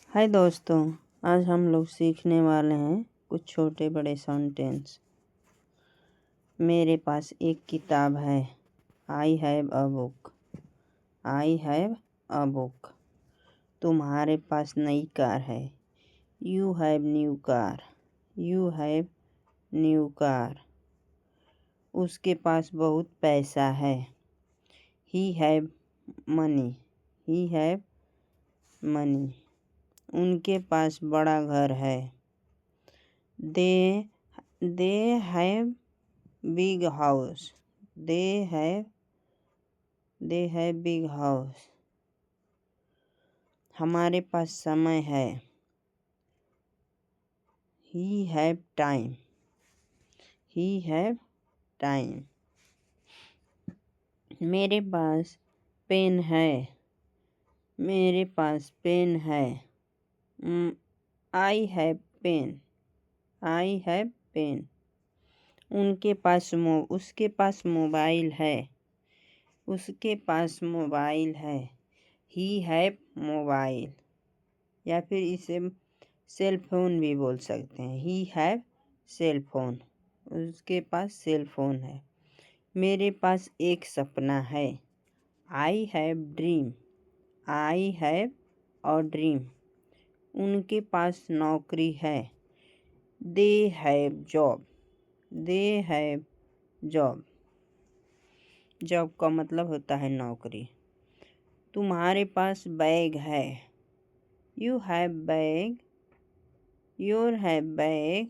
हाय दोस्तों, आज हम लोग सीखने वाले हैं कुछ छोटे बड़े सेंटेंस। मेरे पास एक किताब है। I have a book. I have a book. तुम्हारे पास नई कार है। You have new car. You have new car. उसके पास बहुत पैसा है। He have money. He have money. उनके पास बड़ा घर है। They have big house. They have big house. हमारे पास समय है। He have time. He have time. मेरे पास पेन है। मेरे पास पेन है। I have pen. I have pen. उसके पास मोबाइल है। उसके पास मोबाइल है। ही हैव मोबाइल, या फिर इसे सेल फोन भी बोल सकते हैं। He have cell phone. उसके पास सेल फोन है। मेरे पास एक सपना है। I have dream. I have a dream. उनके पास नौकरी है। They have job. They have job. Job का मतलब होता है नौकरी। तुम्हारे पास बैग है। You have bag. Your have bag.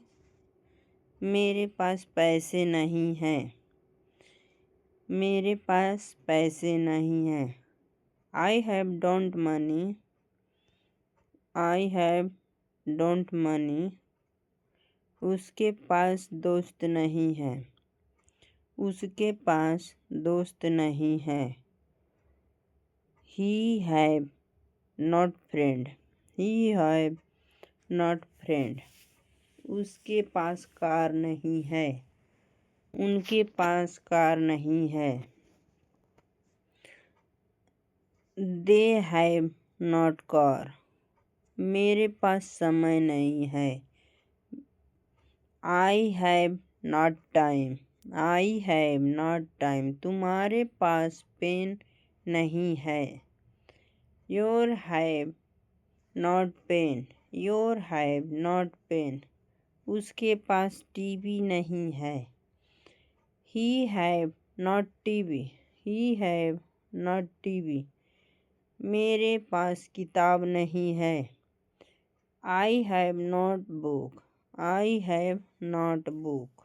मेरे पास पैसे नहीं हैं। मेरे पास पैसे नहीं हैं। I have don't money. I have don't money. उसके पास दोस्त नहीं है। उसके पास दोस्त नहीं है। He have not friend. He have not friend. उसके पास कार नहीं है। उनके पास कार नहीं है। They have not car. मेरे पास समय नहीं है। I have not time. I have not time. तुम्हारे पास पेन नहीं है। Your have not pen. Your have not pen. उसके पास टीवी नहीं है। He have not TV. He have not TV. मेरे पास किताब नहीं है। I have not book. I have not book.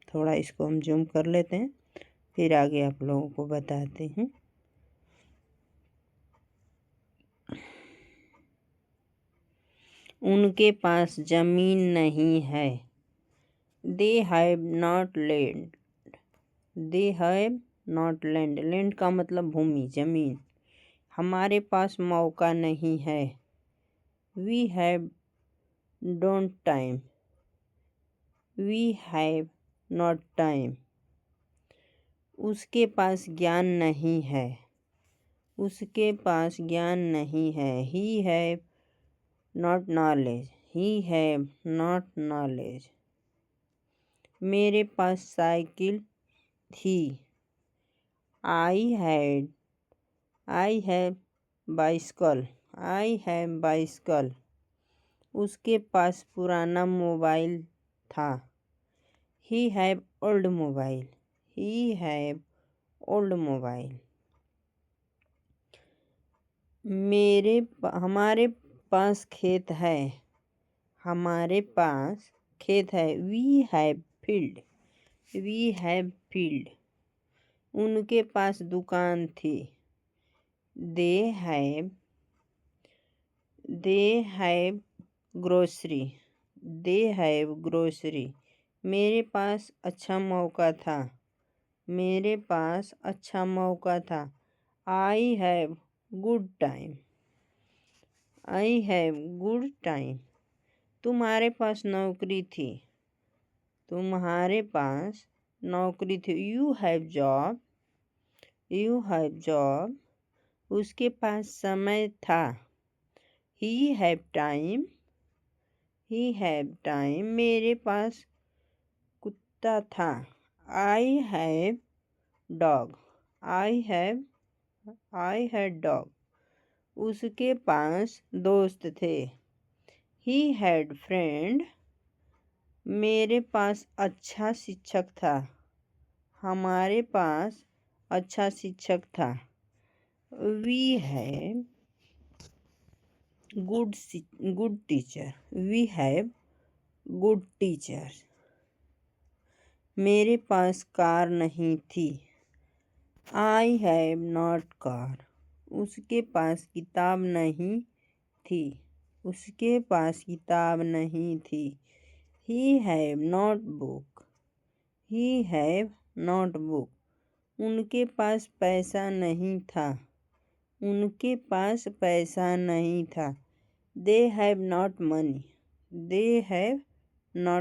थोड़ा इसको हम जूम कर लेते हैं, फिर आगे आप लोगों को बताते हैं। उनके पास जमीन नहीं है। They have not land. They have not land. Land का मतलब भूमि, जमीन। हमारे पास मौका नहीं है। We have don't time. We have not time. उसके पास ज्ञान नहीं है। उसके पास ज्ञान नहीं है। He have not knowledge. He have not knowledge. मेरे पास साइकिल थी। I have bicycle. I have bicycle. उसके पास पुराना मोबाइल था। He have old mobile. He have old mobile. हमारे पास खेत है। हमारे पास खेत है। We have field. We have field. उनके पास दुकान थी। They have grocery. They have grocery. मेरे पास अच्छा मौका था। मेरे पास अच्छा मौका था। I have good time. I have good time. तुम्हारे पास नौकरी थी। तुम्हारे पास नौकरी थी। You have job. You have job. उसके पास समय था। He have time. He have time. मेरे पास कुत्ता था। I have dog. I had dog. उसके पास दोस्त थे। He had friend. मेरे पास अच्छा शिक्षक था। हमारे पास अच्छा शिक्षक था। We have good teacher. We have good teacher. मेरे पास कार नहीं थी। I have not car. उसके पास किताब नहीं थी। उसके पास किताब नहीं थी। He have note book. He have note book. उनके पास पैसा नहीं था। उनके पास पैसा नहीं था। दे have not money. They have not